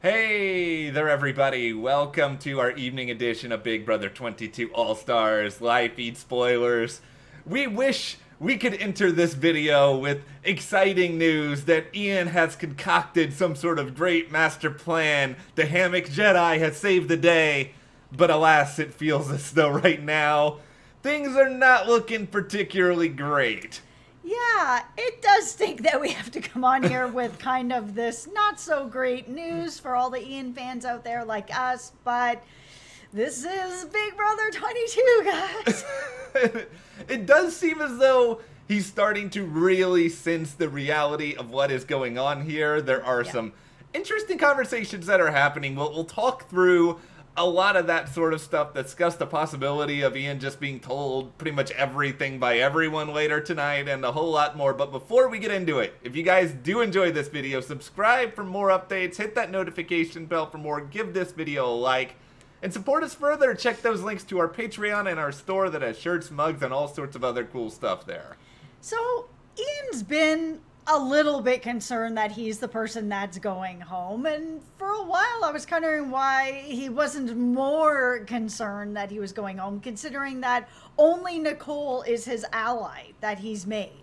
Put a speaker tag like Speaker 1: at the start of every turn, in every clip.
Speaker 1: Hey there, everybody. Welcome to our evening edition of Big Brother 22 All-Stars live feed spoilers. We wish we could enter this video with exciting news that Ian has concocted some sort of great master plan. The Hammock Jedi has saved the day. But alas, it feels as though right now things are not looking particularly great.
Speaker 2: Yeah, it does stink that we have to come on here with kind of this not so great news for all the Ian fans out there like us, but this is Big Brother 22, guys.
Speaker 1: It does seem as though he's starting to really sense the reality of what is going on here. There are some interesting conversations that are happening. We'll talk through a lot of that sort of stuff, discuss the possibility of Ian just being told pretty much everything by everyone later tonight, and a whole lot more. But before we get into it, if you guys do enjoy this video, subscribe for more updates, hit that notification bell for more, give this video a like, and support us further. Check those links to our Patreon and our store that has shirts, mugs, and all sorts of other cool stuff there.
Speaker 2: So, Ian's been a little bit concerned that he's the person that's going home, and for a while I was wondering why he wasn't more concerned that he was going home, considering that only Nicole is his ally that he's made.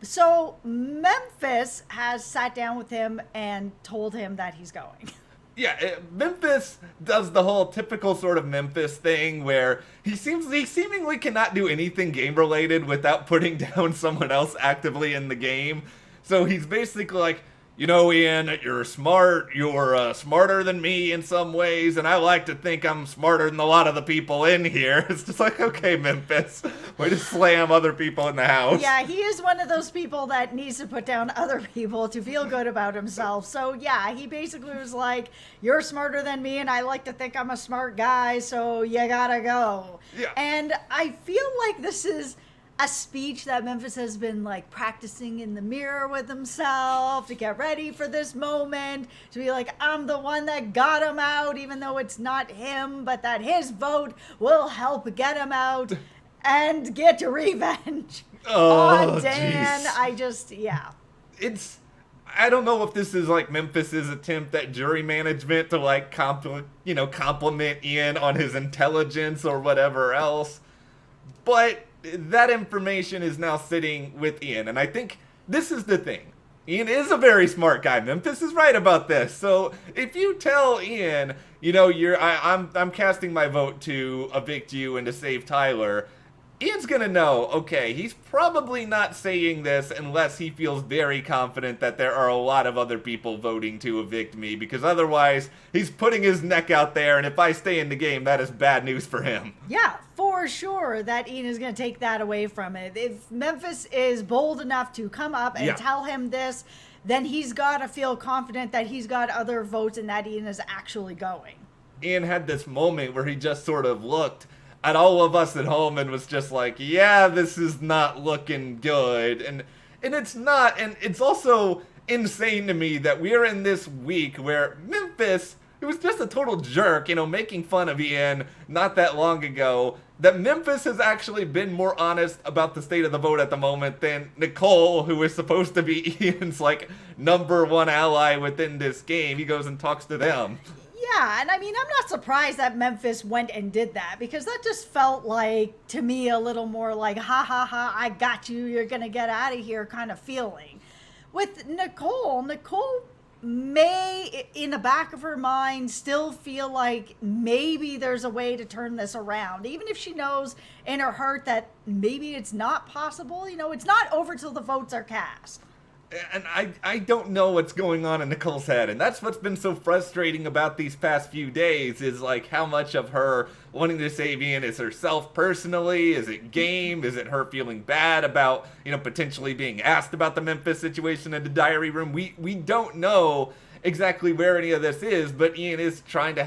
Speaker 2: So Memphis has sat down with him and told him that he's going.
Speaker 1: Yeah, Memphis does the whole typical sort of Memphis thing where he seemingly cannot do anything game related without putting down someone else actively in the game. So he's basically like, you know, Ian, you're smart, you're smarter than me in some ways, and I like to think I'm smarter than a lot of the people in here. It's just like, okay, Memphis, way to slam other people in the house.
Speaker 2: Yeah, he is one of those people that needs to put down other people to feel good about himself. So yeah, he basically was like, you're smarter than me, and I like to think I'm a smart guy, so you gotta go.
Speaker 1: Yeah.
Speaker 2: And I feel like this is a speech that Memphis has been like practicing in the mirror with himself to get ready for this moment, to be like, I'm the one that got him out, even though it's not him, but that his vote will help get him out and get revenge on Dan.
Speaker 1: I don't know if this is like Memphis's attempt at jury management to like compliment Ian on his intelligence or whatever else, but that information is now sitting with Ian, and I think this is the thing. Ian is a very smart guy. Memphis is right about this. So if you tell Ian, you know, I'm casting my vote to evict you and to save Tyler, Ian's gonna know, okay, he's probably not saying this unless he feels very confident that there are a lot of other people voting to evict me, because otherwise he's putting his neck out there, and if I stay in the game, that is bad news for him.
Speaker 2: Yeah, for sure that Ian is going to take that away from it. If Memphis is bold enough to come up and tell him this, then he's got to feel confident that he's got other votes and that Ian is actually going.
Speaker 1: Ian had this moment where he just sort of looked at all of us at home and was just like, yeah, this is not looking good. And it's not. And it's also insane to me that we're in this week where Memphis, who was just a total jerk, you know, making fun of Ian not that long ago, that Memphis has actually been more honest about the state of the vote at the moment than Nicole, who is supposed to be Ian's like #1 ally within this game. He goes and talks to them.
Speaker 2: Yeah, and I mean, I'm not surprised that Memphis went and did that, because that just felt like, to me, a little more like, ha ha ha, I got you, you're gonna get out of here kind of feeling. With Nicole may, in the back of her mind, still feel like maybe there's a way to turn this around, even if she knows in her heart that maybe it's not possible. You know, it's not over till the votes are cast.
Speaker 1: And I don't know what's going on in Nicole's head, and that's what's been so frustrating about these past few days, is like how much of her wanting to save Ian is herself personally, is it game, is it her feeling bad about, you know, potentially being asked about the Memphis situation in the diary room. We don't know exactly where any of this is, but Ian is tried to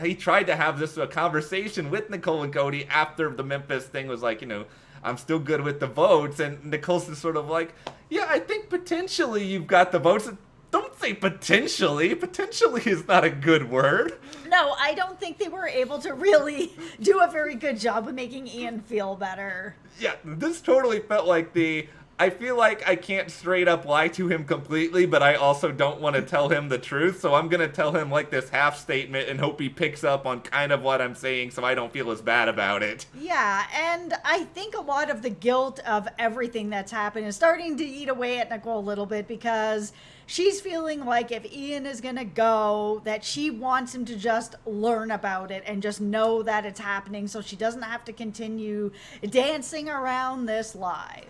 Speaker 1: have this conversation with Nicole and Cody after the Memphis thing was like, you know, I'm still good with the votes, and Nicole's just sort of like, yeah, I think potentially you've got the votes. Don't say potentially. Potentially is not a good word.
Speaker 2: No, I don't think they were able to really do a very good job of making Ian feel better.
Speaker 1: Yeah, this totally felt like the, I feel like I can't straight up lie to him completely, but I also don't want to tell him the truth, so I'm going to tell him like this half statement and hope he picks up on kind of what I'm saying so I don't feel as bad about it.
Speaker 2: Yeah, and I think a lot of the guilt of everything that's happened is starting to eat away at Nicole a little bit, because she's feeling like if Ian is going to go, that she wants him to just learn about it and just know that it's happening so she doesn't have to continue dancing around this lie.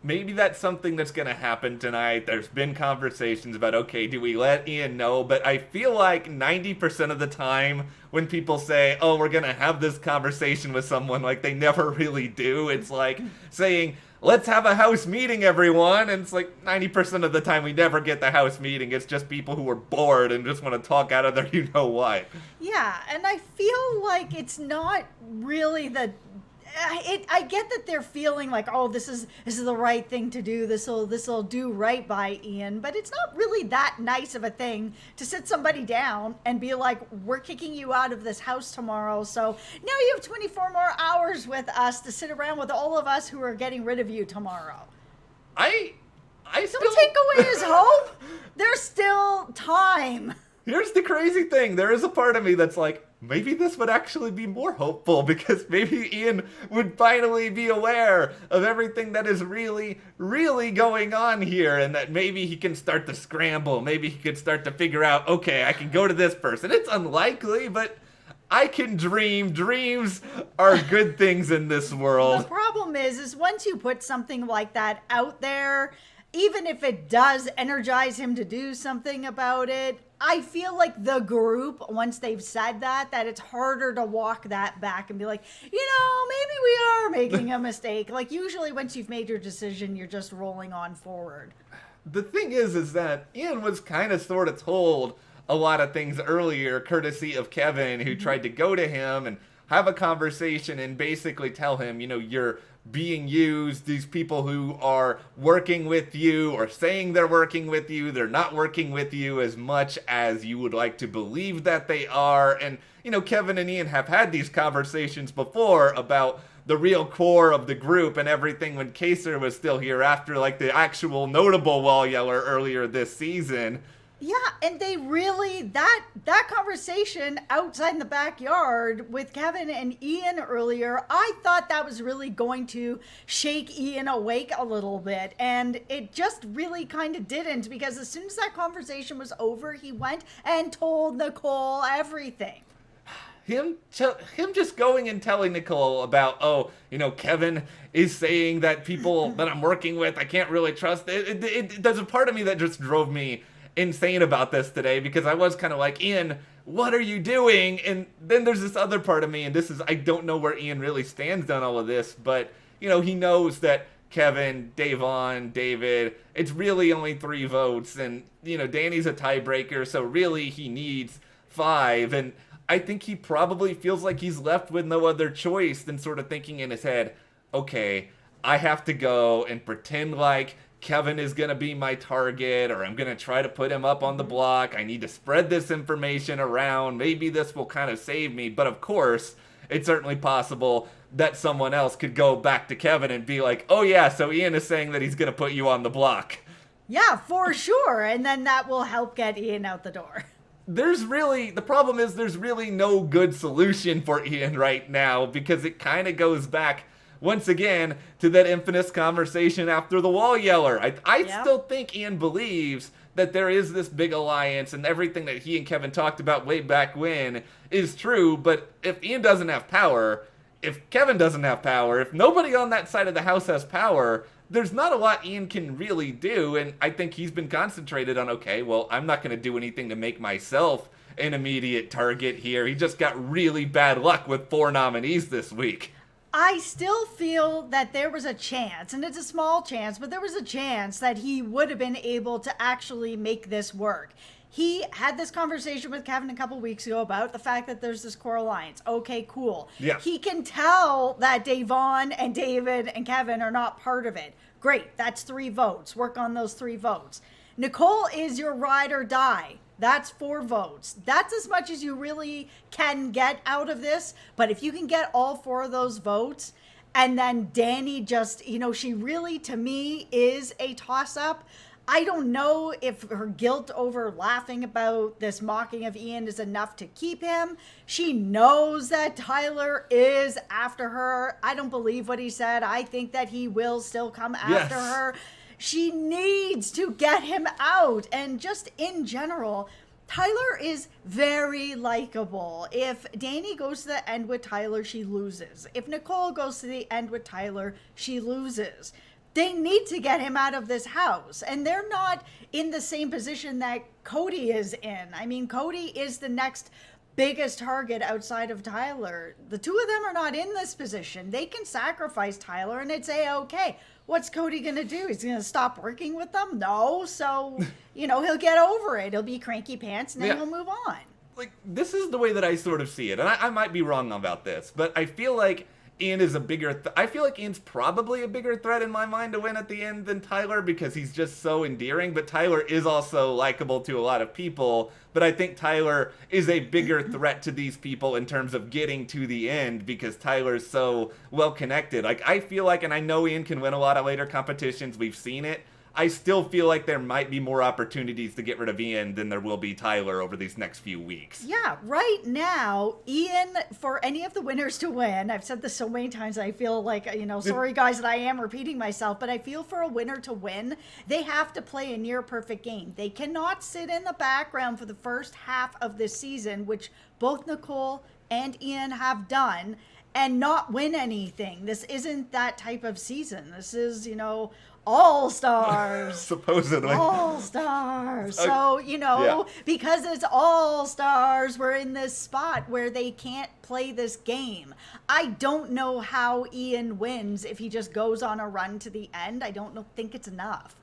Speaker 1: Maybe that's something that's going to happen tonight. There's been conversations about, okay, do we let Ian know? But I feel like 90% of the time when people say, oh, we're going to have this conversation with someone, like they never really do. It's like saying, let's have a house meeting, everyone. And it's like 90% of the time we never get the house meeting. It's just people who are bored and just want to talk out of their you-know-what.
Speaker 2: Yeah, and I feel like it's not really the... I get that they're feeling like, oh, this is the right thing to do. This'll do right by Ian, but it's not really that nice of a thing to sit somebody down and be like, we're kicking you out of this house tomorrow. So now you have 24 more hours with us to sit around with all of us who are getting rid of you tomorrow.
Speaker 1: I still...
Speaker 2: Don't take away his hope. There's still time.
Speaker 1: Here's the crazy thing. There is a part of me that's like, maybe this would actually be more hopeful, because maybe Ian would finally be aware of everything that is really, really going on here, and that maybe he can start to scramble. Maybe he could start to figure out, okay, I can go to this person. It's unlikely, but I can dream. Dreams are good things in this world.
Speaker 2: The problem is once you put something like that out there, even if it does energize him to do something about it, I feel like the group, once they've said that it's harder to walk that back and be like, maybe we are making a mistake. Like, usually once you've made your decision, you're just rolling on forward.
Speaker 1: The thing is that Ian was kind of sort of told a lot of things earlier, courtesy of Kevin, who tried to go to him and have a conversation and basically tell him, you're being used. These people who are working with you or saying they're working with you, they're not working with you as much as you would like to believe that they are. And, Kevin and Ian have had these conversations before about the real core of the group and everything when Kaser was still here after, like, the actual notable Wall Yeller earlier this season.
Speaker 2: Yeah, and they really, that conversation outside in the backyard with Kevin and Ian earlier, I thought that was really going to shake Ian awake a little bit, and it just really kind of didn't, because as soon as that conversation was over, he went and told Nicole everything.
Speaker 1: Him just going and telling Nicole about, Kevin is saying that people that I'm working with, I can't really trust. There's a part of me that just drove me insane about this today, because I was kind of like, Ian, what are you doing? And then there's this other part of me, and I don't know where Ian really stands on all of this, but, he knows that Kevin, Davon, David, it's really only 3 votes, and, Danny's a tiebreaker, so really he needs 5, and I think he probably feels like he's left with no other choice than sort of thinking in his head, okay, I have to go and pretend like Kevin is going to be my target, or I'm going to try to put him up on the block. I need to spread this information around. Maybe this will kind of save me. But of course, it's certainly possible that someone else could go back to Kevin and be like, oh yeah, so Ian is saying that he's going to put you on the block.
Speaker 2: Yeah, for sure. And then that will help get Ian out the door.
Speaker 1: The problem is there's really no good solution for Ian right now, because it kind of goes back once again to that infamous conversation after the Wall Yeller. I still think Ian believes that there is this big alliance, and everything that he and Kevin talked about way back when is true, but if Ian doesn't have power, if Kevin doesn't have power, if nobody on that side of the house has power, there's not a lot Ian can really do, and I think he's been concentrated on, okay, well, I'm not going to do anything to make myself an immediate target here. He just got really bad luck with 4 nominees this week.
Speaker 2: I still feel that there was a chance, and it's a small chance, but there was a chance that he would have been able to actually make this work. He had this conversation with Kevin a couple weeks ago about the fact that there's this core alliance. Okay, cool.
Speaker 1: Yeah.
Speaker 2: He can tell that Davon and David and Kevin are not part of it. Great, that's 3 votes. Work on those 3 votes. Nicole is your ride or die. That's 4 votes. That's as much as you really can get out of this. But if you can get all 4 of those votes, And then Dani just, she really, to me, is a toss-up. I don't know if her guilt over laughing about this mocking of Ian is enough to keep him. She knows that Tyler is after her. I don't believe what he said. I think that he will still come after her. She needs to get him out. And just in general, Tyler is very likable. If Dani goes to the end with Tyler, she loses. If Nicole goes to the end with Tyler, she loses. They need to get him out of this house. And they're not in the same position that Cody is in. I mean, Cody is the next biggest target outside of Tyler. The two of them are not in this position. They can sacrifice Tyler and it's A-okay. What's Cody going to do? He's going to stop working with them? No. So, he'll get over it. He'll be cranky pants and then he'll move on.
Speaker 1: Like, this is the way that I sort of see it. And I might be wrong about this, but I feel like Ian is a bigger... I feel like Ian's probably a bigger threat in my mind to win at the end than Tyler because he's just so endearing, but Tyler is also likable to a lot of people. But I think Tyler is a bigger threat to these people in terms of getting to the end because Tyler's so well connected. Like, I feel like, and I know Ian can win a lot of later competitions, we've seen it, I still feel like there might be more opportunities to get rid of Ian than there will be Tyler over these next few weeks.
Speaker 2: Yeah, right now, Ian, for any of the winners to win, I've said this so many times, I feel like, sorry guys that I am repeating myself, but I feel for a winner to win, they have to play a near perfect game. They cannot sit in the background for the first half of this season, which both Nicole and Ian have done, and not win anything. This isn't that type of season. This is, all-stars.
Speaker 1: Supposedly.
Speaker 2: All-stars. So, because it's all-stars, we're in this spot where they can't play this game. I don't know how Ian wins if he just goes on a run to the end. I don't think it's enough.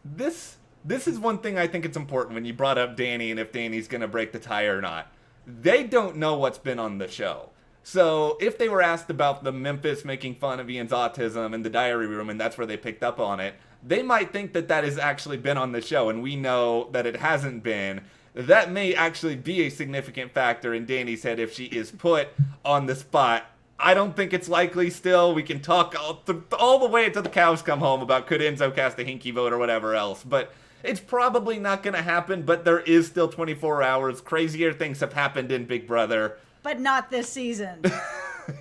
Speaker 1: This is one thing I think it's important when you brought up Dani and if Dani's going to break the tie or not. They don't know what's been on the show. So if they were asked about the Memphis making fun of Ian's autism in the diary room and that's where they picked up on it, they might think that that has actually been on the show and we know that it hasn't been. That may actually be a significant factor in Dani's head if she is put on the spot. I don't think it's likely still. We can talk all the way until the cows come home about could Enzo cast a hinky vote or whatever else, but it's probably not going to happen, but there is still 24 hours. Crazier things have happened in Big Brother.
Speaker 2: But not this season.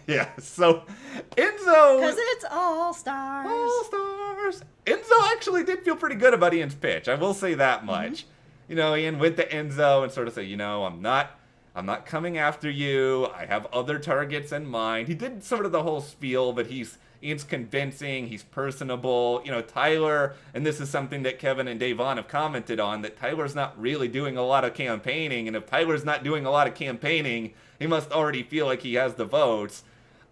Speaker 1: Yeah, so Enzo...
Speaker 2: Because it's all-stars.
Speaker 1: All-stars. Enzo actually did feel pretty good about Ian's pitch. I will say that much. Ian went to Enzo and sort of said, I'm not coming after you. I have other targets in mind. He did sort of the whole spiel, but Ian's convincing, he's personable. Tyler, and this is something that Kevin and Davon have commented on, that Tyler's not really doing a lot of campaigning, and if Tyler's not doing a lot of campaigning, he must already feel like he has the votes.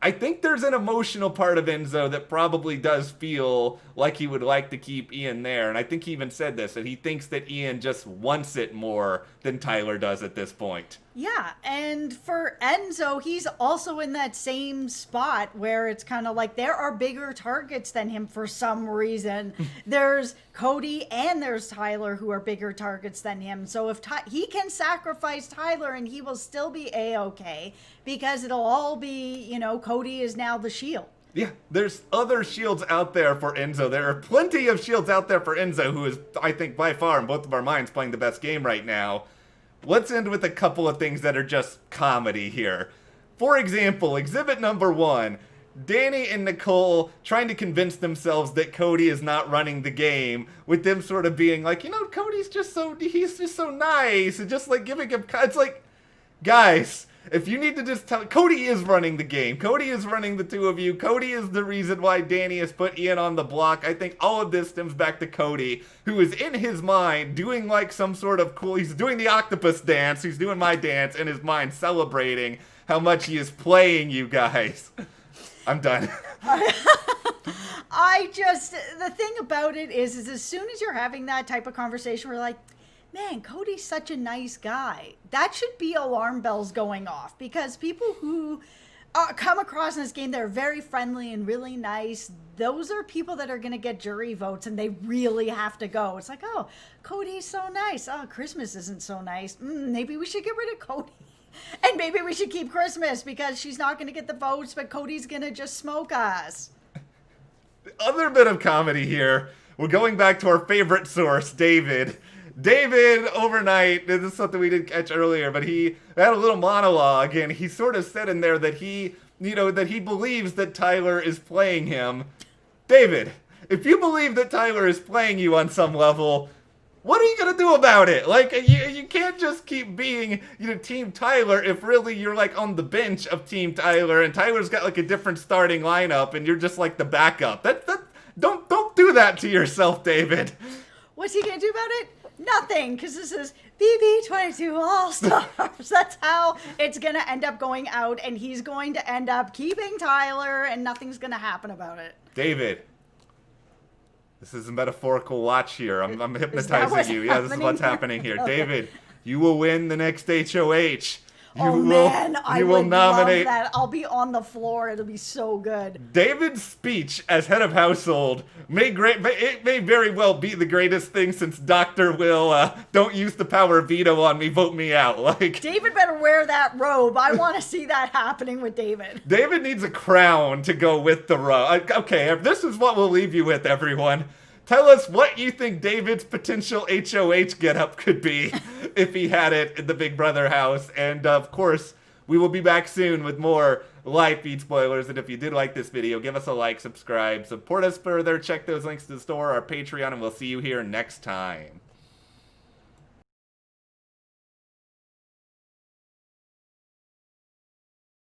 Speaker 1: I think there's an emotional part of Enzo that probably does feel like he would like to keep Ian there, and I think he even said this, that he thinks that Ian just wants it more than Tyler does at this point.
Speaker 2: Yeah, and for Enzo, he's also in that same spot where it's kind of like there are bigger targets than him for some reason. There's Cody and there's Tyler who are bigger targets than him. So if he can sacrifice Tyler and he will still be A-okay because it'll all be, Cody is now the shield.
Speaker 1: Yeah, there's other shields out there for Enzo. There are plenty of shields out there for Enzo, who is, I think, by far in both of our minds playing the best game right now. Let's end with a couple of things that are just comedy here. For example, exhibit number 1, Dani and Nicole trying to convince themselves that Cody is not running the game, with them sort of being like, Cody's just he's just so nice, and just like giving him, it's like, guys, if you need to just tell, Cody is running the game. Cody is running the two of you. Cody is the reason why Dani has put Ian on the block. I think all of this stems back to Cody, who is in his mind doing like some sort of cool, he's doing the octopus dance. He's doing my dance in his mind, celebrating how much he is playing you guys. I'm done.
Speaker 2: The thing about it is as soon as you're having that type of conversation, we're like, man, Cody's such a nice guy. That should be alarm bells going off because people who come across in this game, they're very friendly and really nice. Those are people that are going to get jury votes and they really have to go. It's like, oh, Cody's so nice. Oh, Christmas isn't so nice. Maybe we should get rid of Cody. And maybe we should keep Christmas because she's not going to get the votes, but Cody's going to just smoke us.
Speaker 1: Other bit of comedy here. We're going back to our favorite source, David. David, overnight, this is something we didn't catch earlier, but he had a little monologue, and he sort of said in there that he believes that Tyler is playing him. David, if you believe that Tyler is playing you on some level, what are you going to do about it? Like, you can't just keep being, Team Tyler if really you're, like, on the bench of Team Tyler, and Tyler's got, like, a different starting lineup, and you're just, like, the backup. Don't do that to yourself, David.
Speaker 2: What's he going to do about it? Nothing, because this is BB22 All-Stars. That's how it's going to end up going out, and he's going to end up keeping Tyler, and nothing's going to happen about it.
Speaker 1: David, this is a metaphorical watch here. I'm hypnotizing you. Yeah, this is what's happening here. Okay. David, you will win the next HOH.
Speaker 2: I would nominate. Love that. I'll be on the floor. It'll be so good.
Speaker 1: David's speech as head of household may very well be the greatest thing since Dr. Will, don't use the power of veto on me, vote me out. Like,
Speaker 2: David better wear that robe. I want to see that happening with David.
Speaker 1: David needs a crown to go with the robe. Okay, this is what we'll leave you with, everyone. Tell us what you think David's potential HOH getup could be if he had it in the Big Brother house. And, of course, we will be back soon with more live feed spoilers. And if you did like this video, give us a like, subscribe, support us further, check those links to the store, our Patreon, and we'll see you here next time.